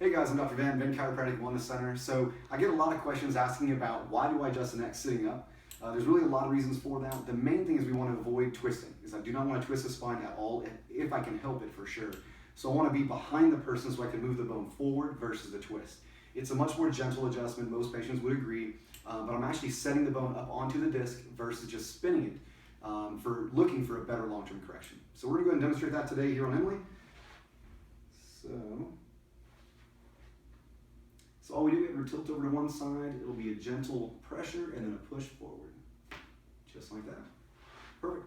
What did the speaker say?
Hey guys, I'm Dr. Van Chiropractic Wellness Center. So I get a lot of questions asking about why do I adjust the neck sitting up? There's really a lot of reasons for that. The main thing is we want to avoid twisting, because I do not want to twist the spine at all, if I can help it for sure. So I want to be behind the person so I can move the bone forward versus the twist. It's a much more gentle adjustment, most patients would agree, but I'm actually setting the bone up onto the disc versus just spinning it for looking for a better long-term correction. So we're going to go ahead and demonstrate that today here on Emily. So all we do is we tilt over to one side, it'll be a gentle pressure and then a push forward. Just like that. Perfect.